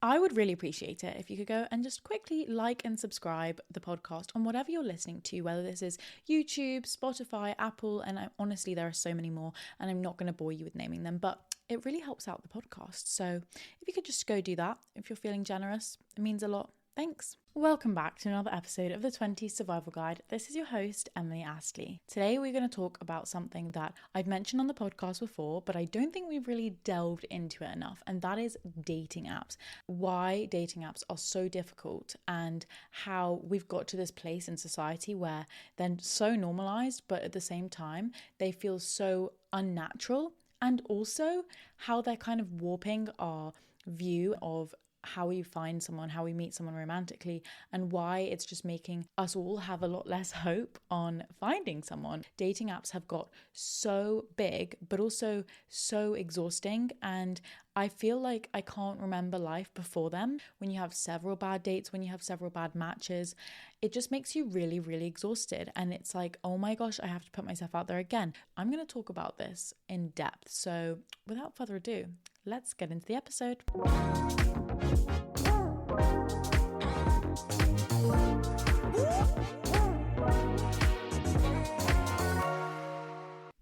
I would really appreciate it if you could go and just quickly like and subscribe the podcast on whatever you're listening to, whether this is YouTube, Spotify, Apple, and honestly, there are so many more, and I'm not going to bore you with naming them, but it really helps out the podcast. So if you could just go do that, if you're feeling generous, it means a lot. Thanks. Welcome back to another episode of the 20's Survival Guide. This is your host, Emily Astley. Today we're going to talk about something that I've mentioned on the podcast before, but I don't think we've really delved into it enough, and that is dating apps. Why dating apps are so difficult and how we've got to this place in society where they're so normalized, but at the same time, they feel so unnatural, and also how they're kind of warping our view of how we find someone, how we meet someone romantically, and why it's just making us all have a lot less hope on finding someone. Dating apps have got so big, but also so exhausting, and I feel like I can't remember life before them. When you have several bad dates, when you have several bad matches, it just makes you really, really exhausted. And it's like, oh my gosh, I have to put myself out there again. I'm going to talk about this in depth. So without further ado, let's get into the episode.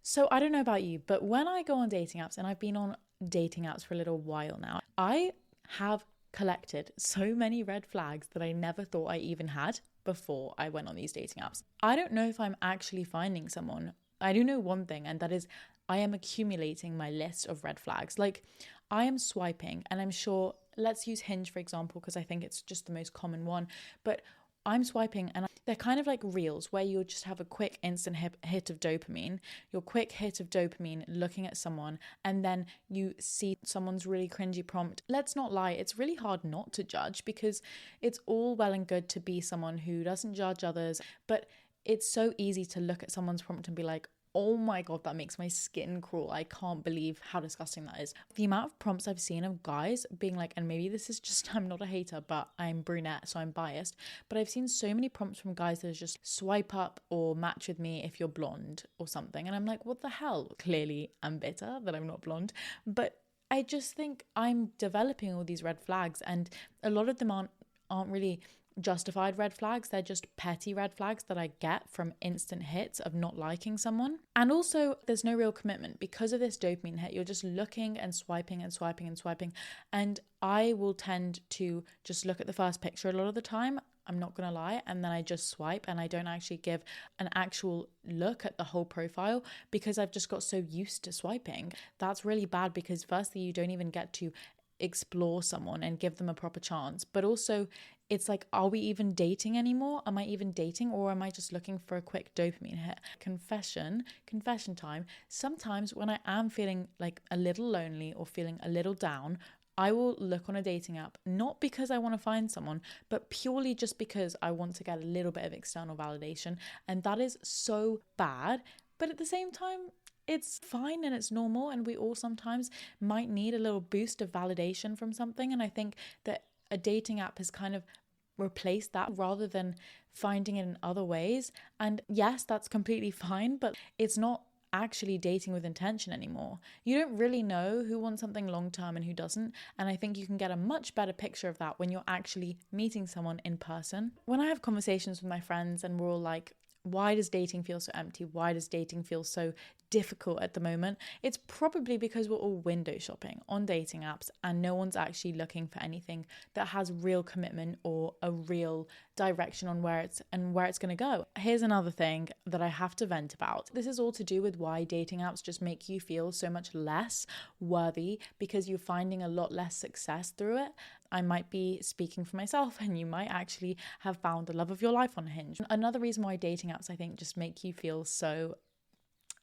So I don't know about you, but when I go on dating apps, and I've been on dating apps for a little while now, I have collected so many red flags that I never thought I even had before I went on these dating apps. I don't know if I'm actually finding someone. I do know one thing, and that is I am accumulating my list of red flags. Like, I am swiping, and I'm sure, let's use Hinge for example, because I think it's just the most common one, but I'm swiping and they're kind of like reels where you'll just have a quick instant hit of dopamine, your quick hit of dopamine looking at someone, and then you see someone's really cringy prompt. Let's not lie, it's really hard not to judge, because it's all well and good to be someone who doesn't judge others, but it's so easy to look at someone's prompt and be like, oh my God, that makes my skin crawl. I can't believe how disgusting that is. The amount of prompts I've seen of guys being like, and maybe this is just, I'm not a hater, but I'm brunette, so I'm biased, but I've seen so many prompts from guys that are just swipe up or match with me if you're blonde or something. And I'm like, what the hell? Clearly I'm bitter that I'm not blonde, but I just think I'm developing all these red flags, and a lot of them aren't really justified red flags. They're just petty red flags that I get from instant hits of not liking someone. And also there's no real commitment because of this dopamine hit. You're just looking and swiping and swiping and swiping, and I will tend to just look at the first picture a lot of the time, I'm not gonna lie, and then I just swipe and I don't actually give an actual look at the whole profile because I've just got so used to swiping. That's really bad, because firstly you don't even get to explore someone and give them a proper chance, but also it's like, are we even dating anymore? Am I even dating, or am I just looking for a quick dopamine hit? Confession time. Sometimes when I am feeling like a little lonely or feeling a little down, I will look on a dating app, not because I want to find someone, but purely just because I want to get a little bit of external validation. And that is so bad, but at the same time, it's fine and it's normal, and we all sometimes might need a little boost of validation from something. And I think that a dating app has kind of replaced that rather than finding it in other ways. And yes, that's completely fine, but it's not actually dating with intention anymore. You don't really know who wants something long term and who doesn't, and I think you can get a much better picture of that when you're actually meeting someone in person. When I have conversations with my friends and we're all like, why does dating feel so empty? Why does dating feel so difficult at the moment? It's probably because we're all window shopping on dating apps and no one's actually looking for anything that has real commitment or a real direction on where it's going to go. Here's another thing that I have to vent about. This is all to do with why dating apps just make you feel so much less worthy, because you're finding a lot less success through it. I might be speaking for myself, and you might actually have found the love of your life on Hinge. Another reason why dating apps, I think, just make you feel so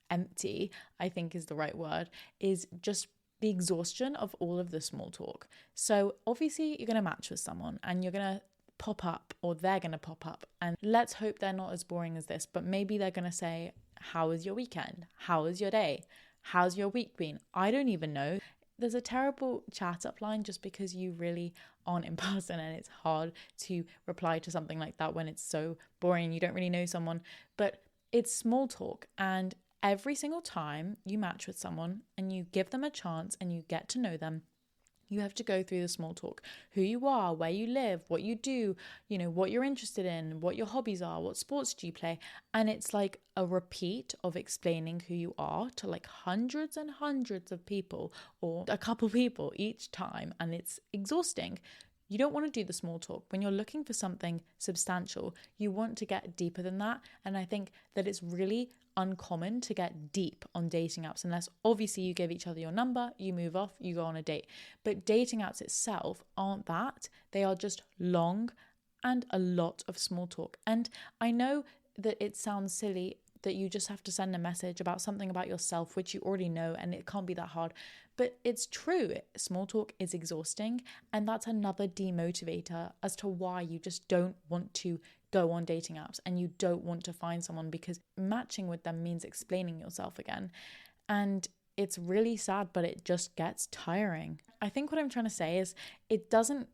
empty, I think is the right word, is just the exhaustion of all of the small talk. So obviously you're going to match with someone and you're going to pop up, or they're going to pop up, and let's hope they're not as boring as this, but maybe they're going to say, how was your weekend? How was your day? How's your week been? I don't even know. There's a terrible chat up line just because you really aren't in person, and it's hard to reply to something like that when it's so boring, you don't really know someone. But it's small talk, and every single time you match with someone and you give them a chance and you get to know them, You have to go through the small talk, who you are, where you live, what you do, what you're interested in, what your hobbies are, what sports do you play. And it's like a repeat of explaining who you are to like hundreds and hundreds of people or a couple people each time. And it's exhausting. You don't want to do the small talk. When you're looking for something substantial, you want to get deeper than that. And I think that it's really uncommon to get deep on dating apps, unless obviously you give each other your number, you move off, you go on a date. But dating apps itself aren't that. They are just long and a lot of small talk. And I know that it sounds silly that you just have to send a message about something about yourself, which you already know, and it can't be that hard. But it's true. Small talk is exhausting. And that's another demotivator as to why you just don't want to go on dating apps and you don't want to find someone, because matching with them means explaining yourself again. And it's really sad, but it just gets tiring. I think what I'm trying to say is it doesn't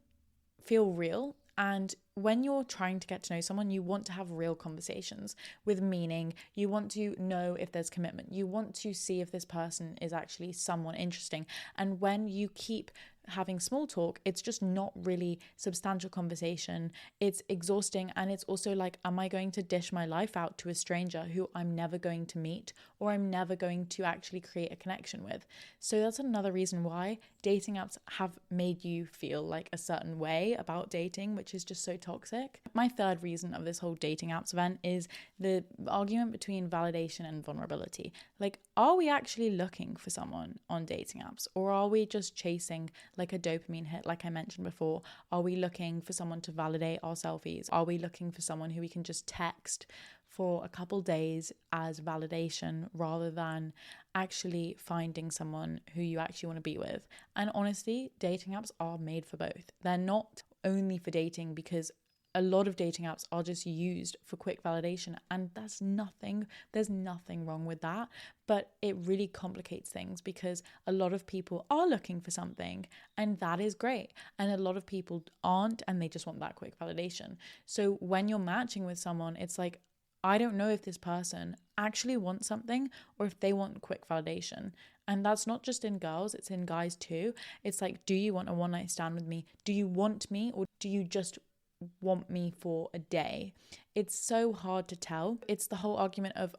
feel real. And when you're trying to get to know someone, you want to have real conversations with meaning. You want to know if there's commitment. You want to see if this person is actually someone interesting. And when you keep having small talk, it's just not really substantial conversation. It's exhausting. And it's also like, am I going to dish my life out to a stranger who I'm never going to meet or I'm never going to actually create a connection with? So that's another reason why dating apps have made you feel like a certain way about dating, which is just so toxic. My third reason of this whole dating apps event is the argument between validation and vulnerability. Like, are we actually looking for someone on dating apps, or are we just chasing like a dopamine hit, like I mentioned before? Are we looking for someone to validate our selfies? Are we looking for someone who we can just text for a couple days as validation rather than actually finding someone who you actually want to be with? And honestly, dating apps are made for both. They're not only for dating, because a lot of dating apps are just used for quick validation, and there's nothing wrong with that. But it really complicates things, because a lot of people are looking for something, and that is great. And a lot of people aren't, and they just want that quick validation. So when you're matching with someone, it's like, I don't know if this person actually wants something or if they want quick validation. And that's not just in girls, it's in guys too. It's like, do you want a one night stand with me? Do you want me, or do you just want me for a day? It's so hard to tell. It's the whole argument of,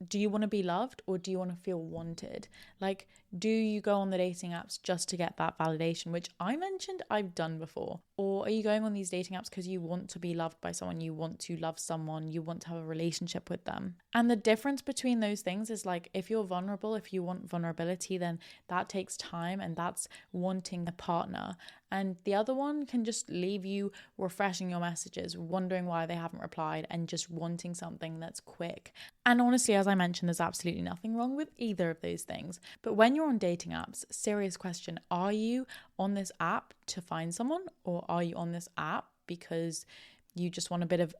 do you want to be loved, or do you want to feel wanted? Like, do you go on the dating apps just to get that validation, which I mentioned I've done before? Or are you going on these dating apps because you want to be loved by someone, you want to love someone, you want to have a relationship with them? And the difference between those things is like, if you're vulnerable, if you want vulnerability, then that takes time, and that's wanting a partner. And the other one can just leave you refreshing your messages, wondering why they haven't replied, and just wanting something that's quick. And honestly, as I mentioned, there's absolutely nothing wrong with either of those things. But when you're on dating apps, serious question, are you on this app to find someone, or are you on this app because you just want a bit of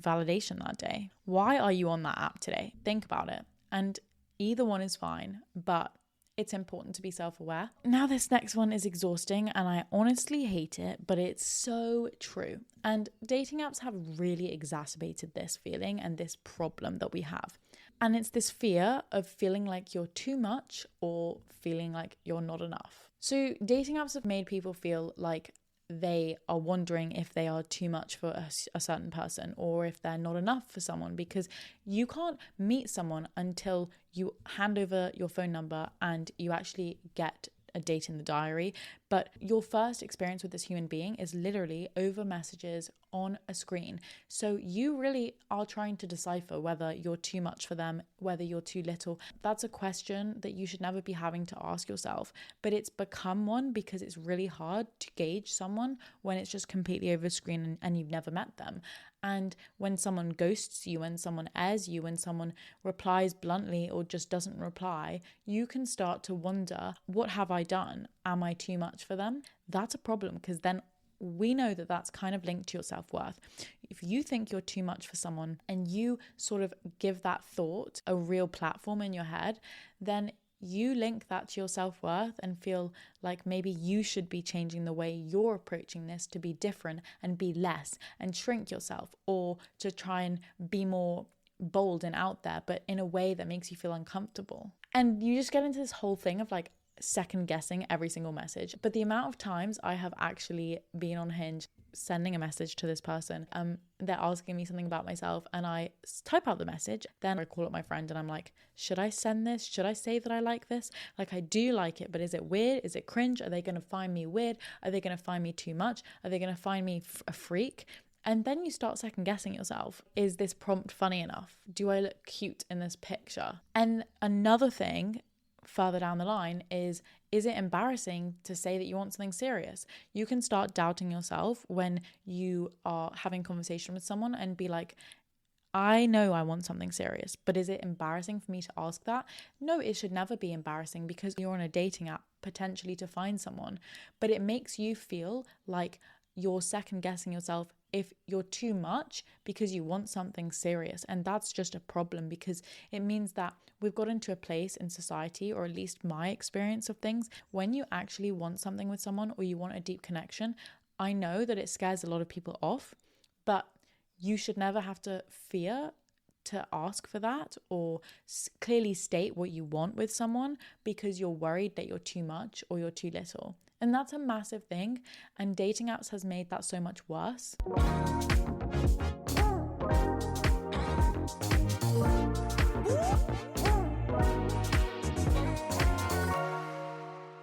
validation that day? Why are you on that app today? Think about it. And either one is fine, but it's important to be self-aware. Now, this next one is exhausting, and I honestly hate it, but it's so true. And dating apps have really exacerbated this feeling and this problem that we have. And it's this fear of feeling like you're too much or feeling like you're not enough. So dating apps have made people feel like they are wondering if they are too much for a certain person, or if they're not enough for someone, because you can't meet someone until you hand over your phone number and you actually get a date in the diary. But your first experience with this human being is literally over messages on a screen. So you really are trying to decipher whether you're too much for them, whether you're too little. That's a question that you should never be having to ask yourself, but it's become one because it's really hard to gauge someone when it's just completely over screen and you've never met them. And when someone ghosts you, when someone airs you, when someone replies bluntly or just doesn't reply, you can start to wonder, what have I done? Am I too much for them? That's a problem, because then we know that that's kind of linked to your self-worth. If you think you're too much for someone and you sort of give that thought a real platform in your head, then you link that to your self-worth and feel like maybe you should be changing the way you're approaching this to be different and be less and shrink yourself, or to try and be more bold and out there, but in a way that makes you feel uncomfortable. And you just get into this whole thing of like, second guessing every single message. But the amount of times I have actually been on Hinge sending a message to this person, they're asking me something about myself, and I type out the message, then I call up my friend and I'm like, should I send this? Should I say that I like this? Like, I do like it, but is it weird? Is it cringe? Are they going to find me weird? Are they going to find me too much? Are they going to find me a freak? And then you start second guessing yourself. Is this prompt funny enough? Do I look cute in this picture? And another thing further down the line is it embarrassing to say that you want something serious? You can start doubting yourself when you are having a conversation with someone and be like, I know I want something serious, but is it embarrassing for me to ask that? No, it should never be embarrassing, because you're on a dating app potentially to find someone, but it makes you feel like you're second guessing yourself if you're too much because you want something serious. And that's just a problem, because it means that we've got into a place in society, or at least my experience of things, when you actually want something with someone or you want a deep connection, I know that it scares a lot of people off, but you should never have to fear to ask for that or clearly state what you want with someone because you're worried that you're too much or you're too little. And that's a massive thing. And dating apps has made that so much worse.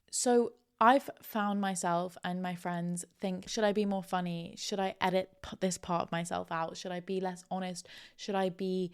So I've found myself and my friends think, should I be more funny? Should I edit this part of myself out? Should I be less honest? Should I be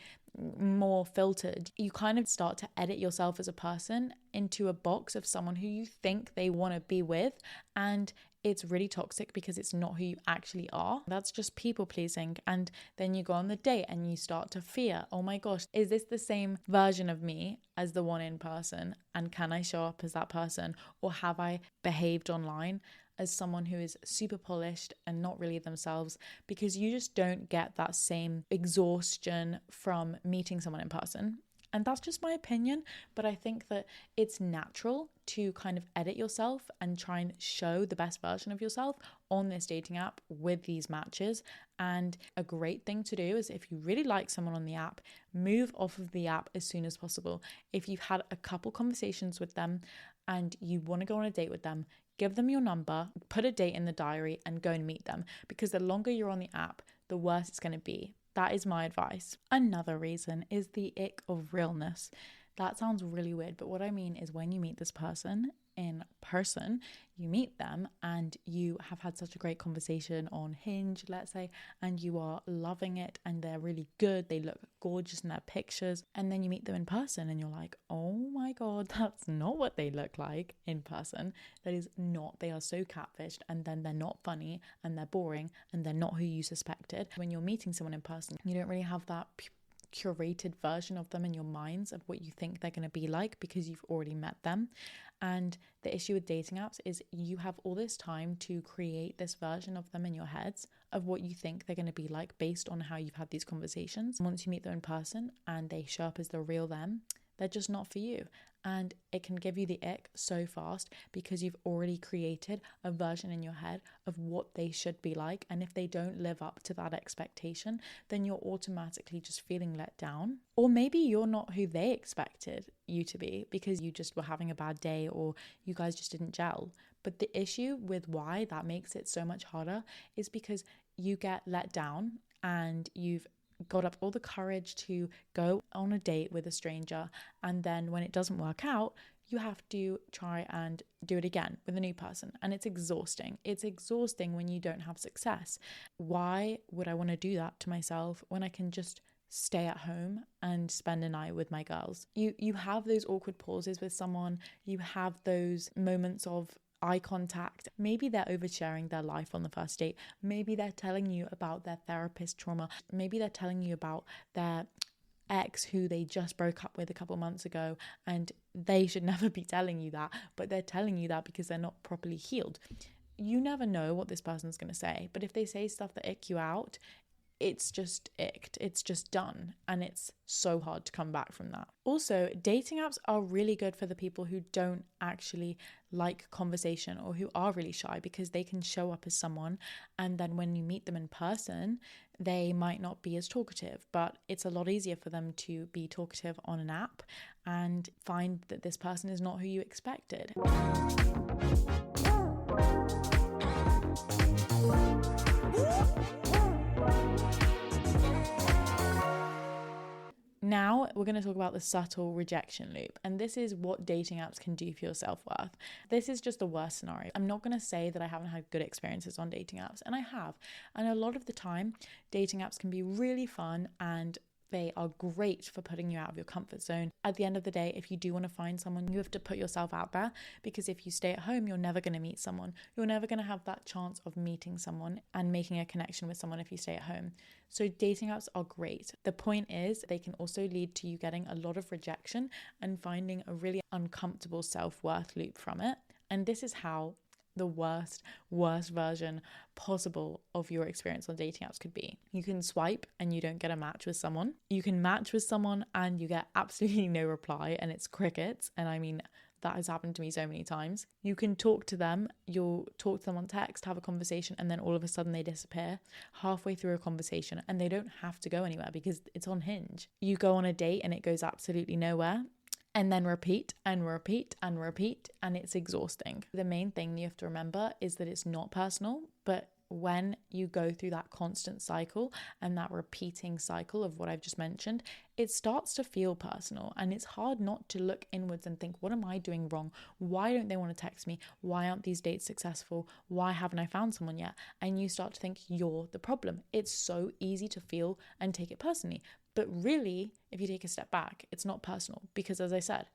more filtered? You kind of start to edit yourself as a person into a box of someone who you think they want to be with, and it's really toxic because it's not who you actually are. That's just people pleasing. And then you go on the date and you start to fear, oh my gosh, is this the same version of me as the one in person? And can I show up as that person? Or have I behaved online as someone who is super polished and not really themselves? Because you just don't get that same exhaustion from meeting someone in person. And that's just my opinion, but I think that it's natural to kind of edit yourself and try and show the best version of yourself on this dating app with these matches. And a great thing to do is, if you really like someone on the app, move off of the app as soon as possible. If you've had a couple conversations with them and you want to go on a date with them, give them your number, put a date in the diary and go and meet them, because the longer you're on the app, the worse it's going to be. That is my advice. Another reason is the ick of realness. That sounds really weird, but what I mean is, when you meet this person in person, you meet them and you have had such a great conversation on Hinge, let's say, and you are loving it and they're really good, they look gorgeous in their pictures, and then you meet them in person and you're like, oh my god, that's not what they look like in person. That is not, they are so catfished, and then they're not funny and they're boring and they're not who you suspected. When you're meeting someone in person, you don't really have that curated version of them in your minds of what you think they're going to be like, because you've already met them. And the issue with dating apps is you have all this time to create this version of them in your heads of what you think they're going to be like based on how you've had these conversations. Once you meet them in person and they show up as the real them, they're just not for you. And it can give you the ick so fast because you've already created a version in your head of what they should be like. And if they don't live up to that expectation, then you're automatically just feeling let down. Or maybe you're not who they expected you to be because you just were having a bad day or you guys just didn't gel. But the issue with why that makes it so much harder is because you get let down and you've got up all the courage to go on a date with a stranger, and then when it doesn't work out, you have to try and do it again with a new person, and it's exhausting. It's exhausting when you don't have success. Why would I want to do that to myself when I can just stay at home and spend a night with my girls? You have those awkward pauses with someone, you have those moments of eye contact. Maybe they're oversharing their life on the first date. Maybe they're telling you about their therapist trauma. Maybe they're telling you about their ex who they just broke up with a couple months ago, and they should never be telling you that, but they're telling you that because they're not properly healed. You never know what this person's going to say, but if they say stuff that ick you out, it's just icked. It's just done. And it's so hard to come back from that. Also, dating apps are really good for the people who don't actually like conversation or who are really shy, because they can show up as someone, and then when you meet them in person, they might not be as talkative, but it's a lot easier for them to be talkative on an app and find that this person is not who you expected. Now we're going to talk about the subtle rejection loop, and this is what dating apps can do for your self-worth. This is just the worst scenario. I'm not going to say that I haven't had good experiences on dating apps, and I have. And a lot of the time, dating apps can be really fun and they are great for putting you out of your comfort zone. At the end of the day, if you do want to find someone, you have to put yourself out there, because if you stay at home, you're never going to meet someone. You're never going to have that chance of meeting someone and making a connection with someone if you stay at home. So dating apps are great. The point is, they can also lead to you getting a lot of rejection and finding a really uncomfortable self-worth loop from it. And this is how the worst version possible of your experience on dating apps could be. You can swipe and you don't get a match with someone. You can match with someone and you get absolutely no reply, and it's crickets. And I mean, that has happened to me so many times. You can talk to them, you'll talk to them on text, have a conversation, and then all of a sudden they disappear halfway through a conversation, and they don't have to go anywhere because it's on Hinge. You go on a date and it goes absolutely nowhere. And then repeat and repeat and repeat, and it's exhausting. The main thing you have to remember is that it's not personal, but when you go through that constant cycle and that repeating cycle of what I've just mentioned, it starts to feel personal, and it's hard not to look inwards and think, what am I doing wrong? Why don't they want to text me? Why aren't these dates successful? Why haven't I found someone yet? And you start to think you're the problem. It's so easy to feel and take it personally. But really, if you take a step back, it's not personal, because as I said,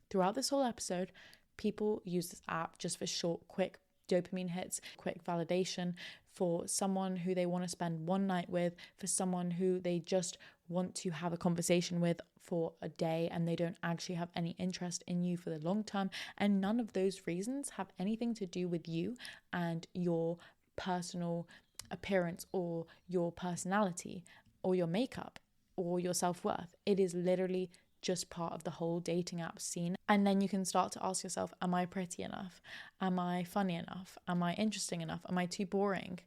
throughout this whole episode, people use this app just for short, quick dopamine hits, quick validation, for someone who they want to spend one night with, for someone who they just want to have a conversation with for a day and they don't actually have any interest in you for the long term. And none of those reasons have anything to do with you and your personal appearance or your personality or your makeup or your self-worth. It is literally just part of the whole dating app scene. And then you can start to ask yourself, am I pretty enough? Am I funny enough? Am I interesting enough? Am I too boring?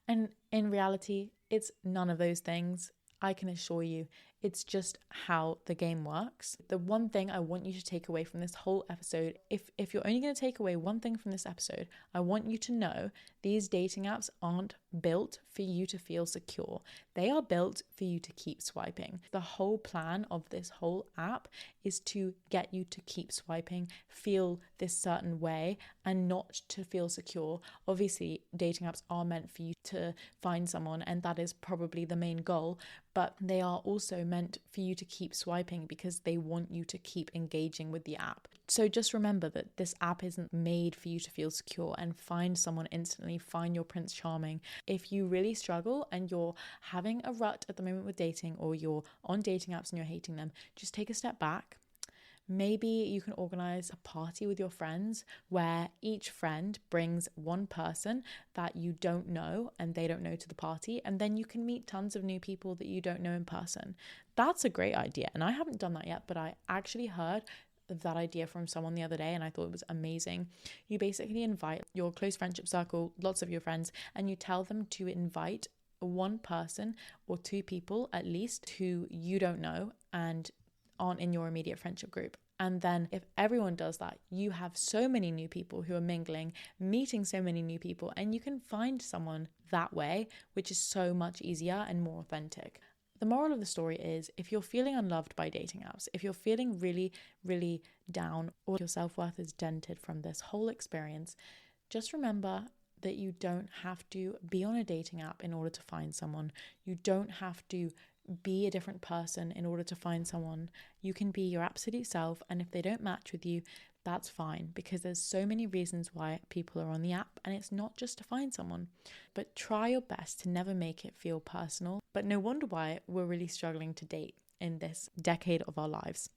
And in reality, it's none of those things. I can assure you, it's just how the game works. The one thing I want you to take away from this whole episode, if you're only going to take away one thing from this episode, I want you to know these dating apps aren't built for you to feel secure. They are built for you to keep swiping. The whole plan of this whole app is to get you to keep swiping, feel this certain way, and not to feel secure. Obviously, dating apps are meant for you to find someone, and that is probably the main goal, but they are also meant for you to keep swiping because they want you to keep engaging with the app. So just remember that this app isn't made for you to feel secure and find someone instantly, find your Prince Charming. If you really struggle and you're having a rut at the moment with dating, or you're on dating apps and you're hating them, just take a step back. Maybe you can organize a party with your friends where each friend brings one person that you don't know and they don't know to the party, and then you can meet tons of new people that you don't know in person. That's a great idea, and I haven't done that yet, but I actually heard of that idea from someone the other day and I thought it was amazing. You basically invite your close friendship circle, lots of your friends, and you tell them to invite one person or two people at least who you don't know and aren't in your immediate friendship group. And then if everyone does that, you have so many new people who are mingling, meeting so many new people, and you can find someone that way, which is so much easier and more authentic. The moral of the story is, if you're feeling unloved by dating apps, if you're feeling really, really down, or your self-worth is dented from this whole experience, just remember that you don't have to be on a dating app in order to find someone. You don't have to be a different person in order to find someone. You can be your absolute self, and if they don't match with you, that's fine, because there's so many reasons why people are on the app, and it's not just to find someone. But try your best to never make it feel personal. But no wonder why we're really struggling to date in this decade of our lives.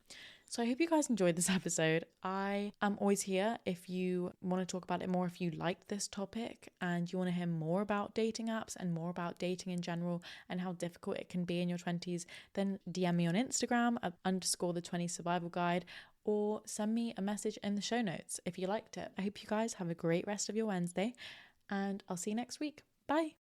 So I hope you guys enjoyed this episode. I am always here if you want to talk about it more, if you liked this topic and you want to hear more about dating apps and more about dating in general and how difficult it can be in your 20s, then DM me on Instagram at _the20 survival guide, or send me a message in the show notes if you liked it. I hope you guys have a great rest of your Wednesday, and I'll see you next week. Bye.